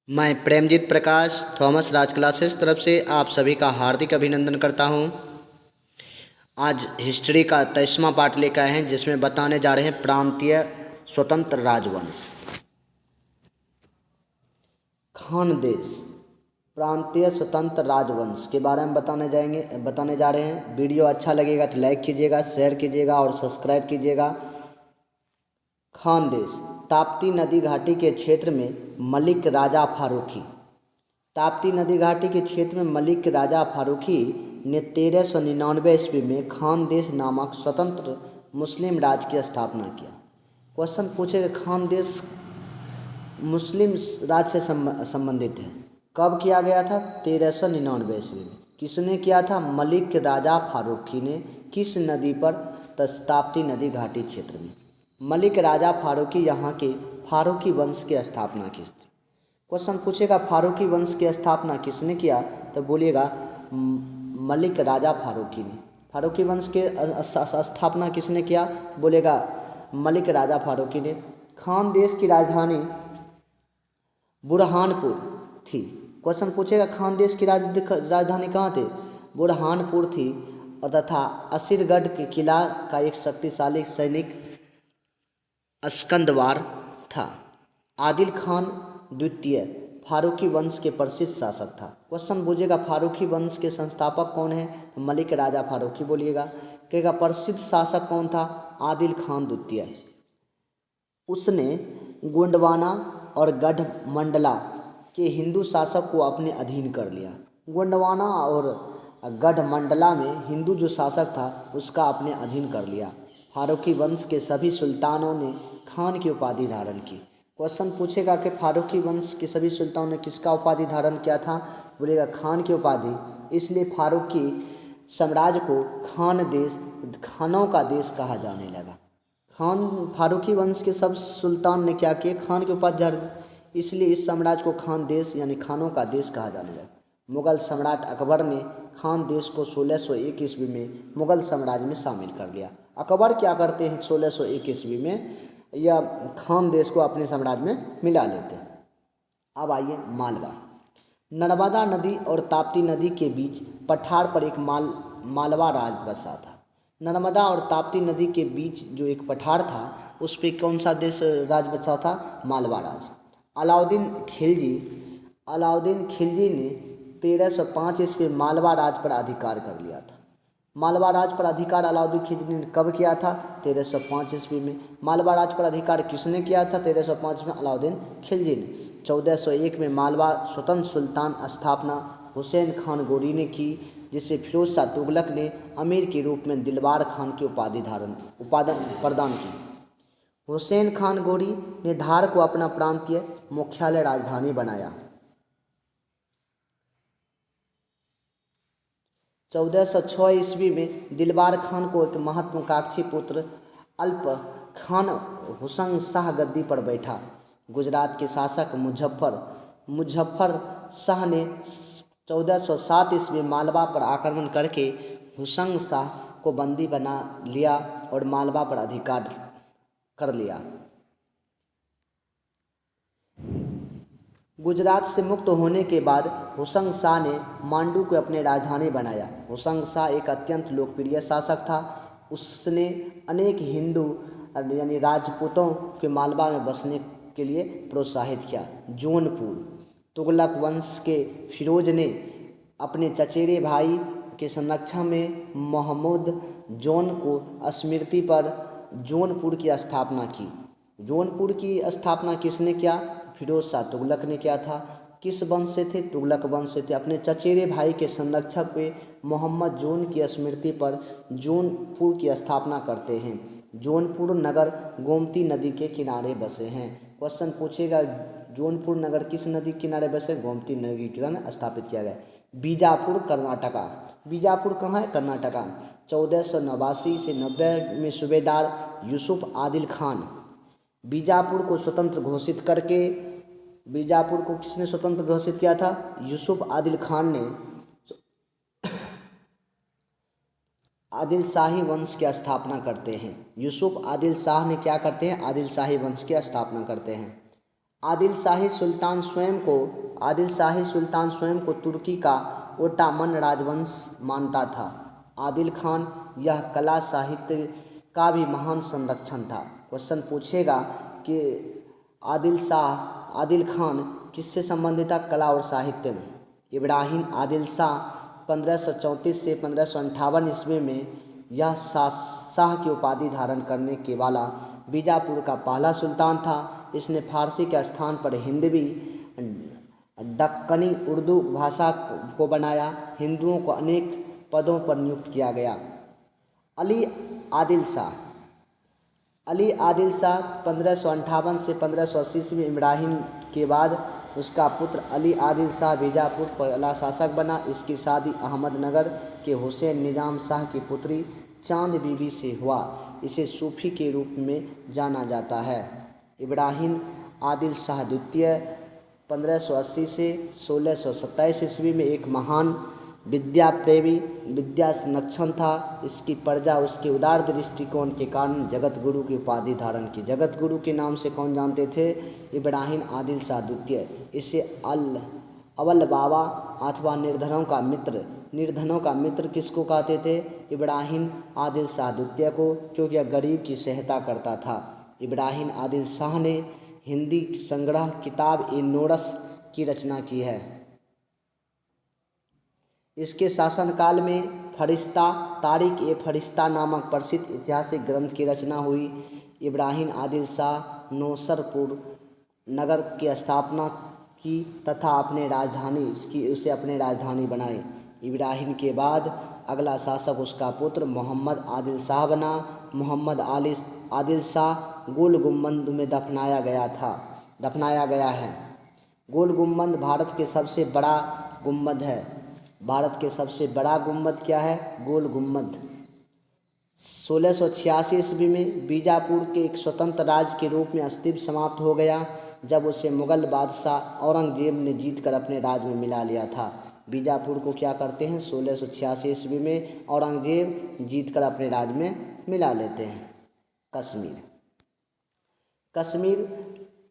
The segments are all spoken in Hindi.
मैं प्रेमजीत प्रकाश थॉमस राज क्लासेस तरफ से आप सभी का हार्दिक अभिनंदन करता हूं। आज हिस्ट्री का 23वां पार्ट लेकर आए हैं, जिसमें बताने जा रहे हैं प्रांतीय स्वतंत्र राजवंश। खानदेश प्रांतीय स्वतंत्र राजवंश के बारे में बताने जा रहे हैं। वीडियो अच्छा लगेगा तो लाइक कीजिएगा, शेयर कीजिएगा और सब्सक्राइब कीजिएगा। खानदेश ताप्ती नदी घाटी के क्षेत्र में मलिक राजा फारूकी। ताप्ती नदी घाटी के क्षेत्र में मलिक राजा फारूकी ने 1399 ईस्वी में खानदेश नामक स्वतंत्र मुस्लिम राज्य की स्थापना किया। क्वेश्चन पूछेगा, खानदेश मुस्लिम राज्य से संबंधित है। कब किया गया था? 1399 ईस्वी में। किसने किया था? मलिक राजा फारूकी ने। किस नदी पर? ताप्ती नदी घाटी क्षेत्र में। मलिक राजा फारूकी यहाँ के फारूकी वंश की स्थापना की। क्वेश्चन पूछेगा, फारूकी वंश की स्थापना किसने किया? तो बोलिएगा मलिक राजा फारूकी ने। फारूकी वंश के स्थापना किसने किया? बोलेगा मलिक राजा फारूकी ने। खानदेश की राजधानी बुरहानपुर थी। क्वेश्चन पूछेगा, खानदेश की राजधानी कहाँ थी? बुरहानपुर थी। और तथा असीरगढ़ के किला का एक शक्तिशाली सैनिक अस्कंदवार था। आदिल खान द्वितीय फारूकी वंश के प्रसिद्ध शासक था। क्वेश्चन पूछेगा, फारूकी वंश के संस्थापक कौन है? तो मलिक राजा फारूकी बोलिएगा। कहेगा प्रसिद्ध शासक कौन था? आदिल खान द्वितीय। उसने गोंडवाना और गढ़मंडला के हिंदू शासक को अपने अधीन कर लिया। गोंडवाना और गढ़मंडला में हिंदू जो शासक था उसका अपने अधीन कर लिया। फारूकी वंश के सभी सुल्तानों ने खान की उपाधि धारण की। क्वेश्चन पूछेगा कि फारूकी वंश के सभी सुल्तानों ने किसका उपाधि धारण किया था? बोलेगा खान की उपाधि। इसलिए फारूकी साम्राज्य को खानों का देश कहा जाने लगा। फारूकी वंश के सब सुल्तान ने क्या किए? खान की उपाधि धारण, इसलिए इस साम्राज्य को खान देश यानी खानों का देश कहा जाने लगा। मुगल सम्राट अकबर ने खान देश को 1601 ईस्वी में मुगल साम्राज्य में शामिल कर लिया। अकबर क्या करते हैं 1601 ईस्वी में? या खान देश को अपने साम्राज्य में मिला लेते हैं। अब आइए मालवा। नर्मदा नदी और ताप्ती नदी के बीच पठार पर एक मालवा राज बसा था। नर्मदा और ताप्ती नदी के बीच जो एक पठार था उस पर कौन सा देश राज बसा था? मालवा राज। अलाउद्दीन खिलजी ने 1305 ईस्वी में मालवा राज पर अधिकार कर लिया था। मालवा राज पर अधिकार अलाउद्दीन खिलजी ने कब किया था? 1305 ईस्वी में। मालवा राज पर अधिकार किसने किया था? 1305 में अलाउद्दीन खिलजी ने। 1401 में मालवा स्वतंत्र सुल्तान स्थापना हुसैन खान गोरी ने की, जिसे फिरोज शाह तुगलक ने अमीर के रूप में दिलवार खान की उपाधि प्रदान की। हुसैन खान गोरी ने धार को अपना प्रांतीय मुख्यालय राजधानी बनाया। 1406 ईस्वी में दिलवार खान को एक महत्वाकांक्षी पुत्र अल्प खान हुसैन शाह गद्दी पर बैठा। गुजरात के शासक मुजफ्फर शाह ने 1407 ईस्वी मालवा पर आक्रमण करके हुसैन शाह को बंदी बना लिया और मालवा पर अधिकार कर लिया। गुजरात से मुक्त होने के बाद हुसैन शाह ने मांडू को अपनी राजधानी बनाया। हुसैन शाह एक अत्यंत लोकप्रिय शासक था। उसने अनेक हिंदू यानी राजपूतों के मालवा में बसने के लिए प्रोत्साहित किया। जौनपुर तुगलक वंश के फिरोज ने अपने चचेरे भाई के संरक्षण में महमूद जौन को स्मृति पर जौनपुर की स्थापना की। जौनपुर की स्थापना किसने किया? फिरोज शाह तुगलक ने किया था। किस वंश से थे? तुगलक वंश से थे। अपने चचेरे भाई के संरक्षक पे मोहम्मद जौन की स्मृति पर जौनपुर की स्थापना करते हैं। जौनपुर नगर गोमती नदी के किनारे बसे हैं। क्वेश्चन पूछेगा, जौनपुर नगर किस नदी के किनारे बसे? गोमती नदी के किनारे स्थापित किया गया। बीजापुर कर्नाटका। बीजापुर कहाँ है? कर्नाटका। 1489 से 90 में सूबेदार यूसुफ आदिल खान बीजापुर को स्वतंत्र घोषित करके, बीजापुर को किसने स्वतंत्र घोषित किया था? यूसुफ आदिल खान ने आदिल शाही वंश की स्थापना करते हैं। यूसुफ आदिल शाह ने क्या करते हैं? आदिल शाही वंश की स्थापना करते हैं। आदिल शाही सुल्तान स्वयं को तुर्की का ओटोमन राजवंश मानता था। आदिल खान यह कला साहित्य का भी महान संरक्षण था। क्वेश्चन पूछेगा कि आदिल खान किससे संबंधित था? कला और साहित्य में। इब्राहिम आदिल शाह 1534 से 1558 ईस्वी में यह शाह की उपाधि धारण करने के वाला बीजापुर का पहला सुल्तान था। इसने फारसी के स्थान पर हिंदवी दक्कनी उर्दू भाषा को बनाया। हिंदुओं को अनेक पदों पर नियुक्त किया गया। अली आदिल शाह 1558 से 1580 ईस्वी में इब्राहिम के बाद उसका पुत्र अली आदिल शाह बीजापुर पहला शासक बना। इसकी शादी अहमदनगर के हुसैन निजाम शाह की पुत्री चांद बीबी से हुआ। इसे सूफी के रूप में जाना जाता है। इब्राहिम आदिल शाह द्वितीय 1580 से 1627 ईस्वी में एक महान विद्याप्रेमी विद्या संरक्षण था। इसकी प्रजा उसके उदार दृष्टिकोण के कारण जगत गुरु की उपाधि धारण की। जगत गुरु के नाम से कौन जानते थे? इब्राहिम आदिल शाह द्वितीय। इसे अव्वल बाबा अथवा निर्धनों का मित्र किसको कहते थे? इब्राहिम आदिल शाह द्वितीय को, क्योंकि यह गरीब की सहायता करता था। इब्राहिम आदिल शाह ने हिंदी संग्रह किताब ए नोरस की रचना की है। इसके शासनकाल में फरिश्ता तारिक ए फरिश्ता नामक प्रसिद्ध ऐतिहासिक ग्रंथ की रचना हुई। इब्राहिम आदिल शाह नौसरपुर नगर की स्थापना की तथा उसे अपने राजधानी बनाई। इब्राहिम के बाद अगला शासक उसका पुत्र मोहम्मद आदिल शाह बना। मोहम्मद आदिल शाह गोल गुम्बद में दफनाया गया है। गोल गुम्बद भारत के सबसे बड़ा गुम्बद है। भारत के सबसे बड़ा गुम्बद क्या है? गोल गुम्बद। 1686 ईस्वी में बीजापुर के एक स्वतंत्र राज्य के रूप में अस्तित्व समाप्त हो गया, जब उसे मुगल बादशाह औरंगजेब ने जीतकर अपने राज्य में मिला लिया था। बीजापुर को क्या करते हैं? 1686 ईस्वी में औरंगजेब जीतकर अपने राज्य में मिला लेते हैं। कश्मीर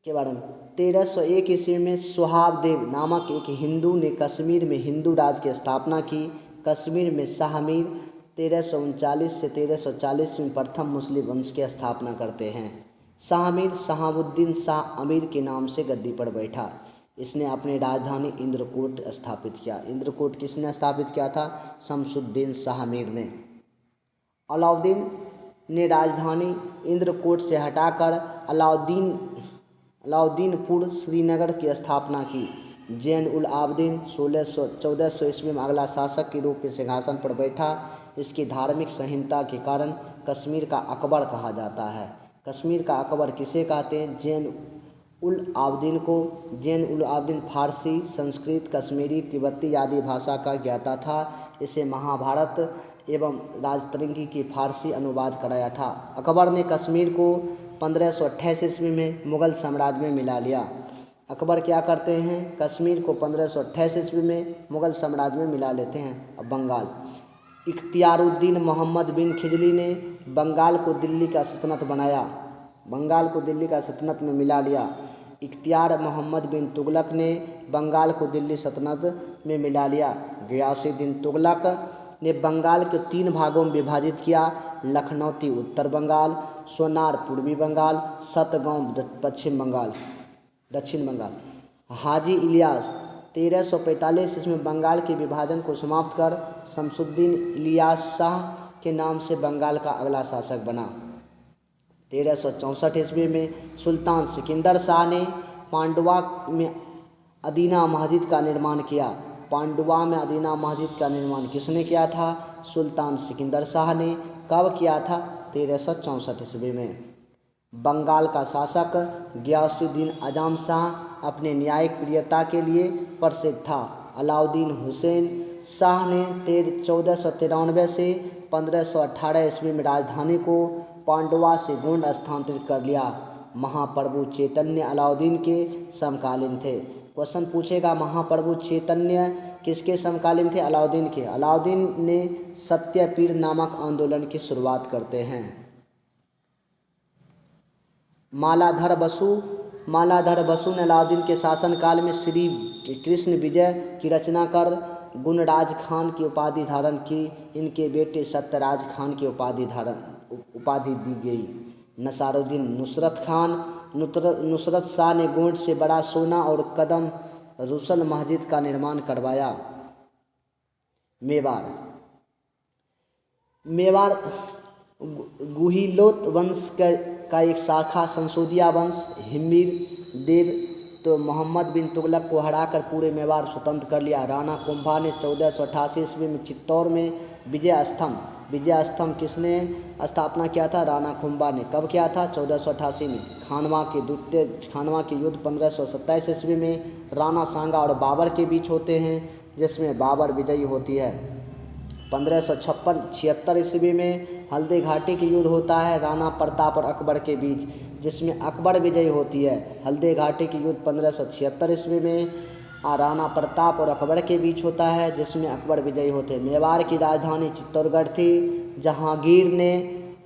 के बारे में 1301 ईस्वी में सोहाबदेव नामक एक हिंदू ने कश्मीर में हिंदू राज की स्थापना की। कश्मीर में शाह मीर 1339 से 1340 में प्रथम मुस्लिम वंश की स्थापना करते हैं। शाह मीर शहाबुद्दीन शाह अमीर के नाम से गद्दी पर बैठा। इसने अपनी राजधानी इंद्रकोट स्थापित किया। इंद्रकोट किसने स्थापित किया था? शमसुद्दीन शाह मीर ने। अलाउद्दीन ने राजधानी इंद्रकोट से हटाकर अलाउद्दीनपुर श्रीनगर की स्थापना की। जैन उल आबदीन 1400 ईस्वी में अगला शासक के रूप में सिंहासन पर बैठा। इसकी धार्मिक संहिता के कारण कश्मीर का अकबर कहा जाता है। कश्मीर का अकबर किसे कहते हैं? जैन उल आबदीन को। जैन उल आबदीन फारसी, संस्कृत, कश्मीरी, तिब्बती आदि भाषा का ज्ञाता था। इसे महाभारत एवं राजतरंगी की फारसी अनुवाद कराया था। अकबर ने कश्मीर को 1528 ईस्वी में मुगल साम्राज्य में मिला लिया। अकबर क्या करते हैं? कश्मीर को 1528 ईस्वी में मुगल साम्राज्य में मिला लेते हैं। अब बंगाल, इख्तियारुद्दीन मोहम्मद बिन खिजली ने बंगाल को दिल्ली का सल्तनत बनाया। बंगाल को दिल्ली का सल्तनत में मिला लिया। इख्तियार मोहम्मद बिन तुगलक ने बंगाल को दिल्ली सल्तनत में मिला लिया। गियासुद्दीन तुगलक ने बंगाल के 3 भागों में विभाजित किया। लखनौती उत्तर बंगाल, सोनार पूर्वी बंगाल, सतगांव दक्षिण बंगाल। हाजी इलियास 1345 ईस्वी में बंगाल के विभाजन को समाप्त कर शमसुद्दीन इलियास शाह के नाम से बंगाल का अगला शासक बना। 1364 ईस्वी में सुल्तान सिकंदर शाह ने पांडुआ में अदीना मस्जिद का निर्माण किया। पांडुआ में अदीना मस्जिद का निर्माण किसने किया था? सुल्तान सिकंदर शाह ने। कब किया था? 1364 ईस्वी में। बंगाल का शासक गियासुद्दीन आजम शाह अपने न्यायिक प्रियता के लिए प्रसिद्ध था। अलाउद्दीन हुसैन शाह ने 1493 से 1518 ईस्वी में राजधानी को पांडुआ से गोंड स्थानांतरित कर लिया। महाप्रभु चैतन्य अलाउद्दीन के समकालीन थे। क्वेश्चन पूछेगा, महाप्रभु चैतन्य किसके समकालीन थे? अलाउद्दीन के। अलाउद्दीन ने सत्यपीर नामक आंदोलन की शुरुआत करते हैं। मालाधर बसु ने अलाउद्दीन के शासनकाल में श्री कृष्ण विजय की रचना कर गुणराज खान की उपाधि धारण की। इनके बेटे सत्यराज खान की उपाधि दी गई। नसारुद्दीन नुसरत खान नुसरत शाह ने गोंड से बड़ा सोना और कदम रुसल मस्जिद का निर्माण करवाया। मेवाड़ गुहिलोत वंश का एक शाखा संसोदिया वंश हिम्मीर देव तो मोहम्मद बिन तुगलक को हराकर पूरे मेवाड़ स्वतंत्र कर लिया। राणा कुंभा ने 1488 ईस्वी में चित्तौड़ में विजय स्तंभ किसने स्थापना किया था? राणा कुंभा ने। कब किया था? 1488 में। खानवा के युद्ध 1527 ईस्वी में राणा सांगा और बाबर के बीच होते हैं, जिसमें बाबर विजयी होती है। 1576 ईस्वी में हल्दी घाटी के युद्ध होता है राणा प्रताप और अकबर के बीच, जिसमें अकबर विजयी होती है। हल्दी घाटी के युद्ध 1576 ईस्वी में राणा प्रताप और अकबर के बीच होता है, जिसमें अकबर विजयी होते हैं। मेवाड़ की राजधानी चित्तौड़गढ़ थी। जहांगीर ने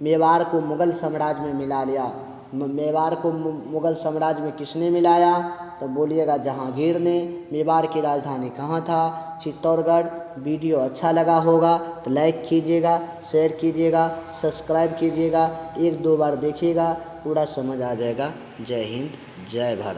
मेवाड़ को मुगल साम्राज्य में मिला लिया। मेवाड़ को मुगल साम्राज्य में किसने मिलाया? तो बोलिएगा जहांगीर ने। मेवाड़ की राजधानी कहाँ था? चित्तौड़गढ़। वीडियो अच्छा लगा होगा तो लाइक कीजिएगा, शेयर कीजिएगा, सब्सक्राइब कीजिएगा। 1-2 बार देखिएगा, पूरा समझ आ जाएगा। जय हिंद, जय भारत।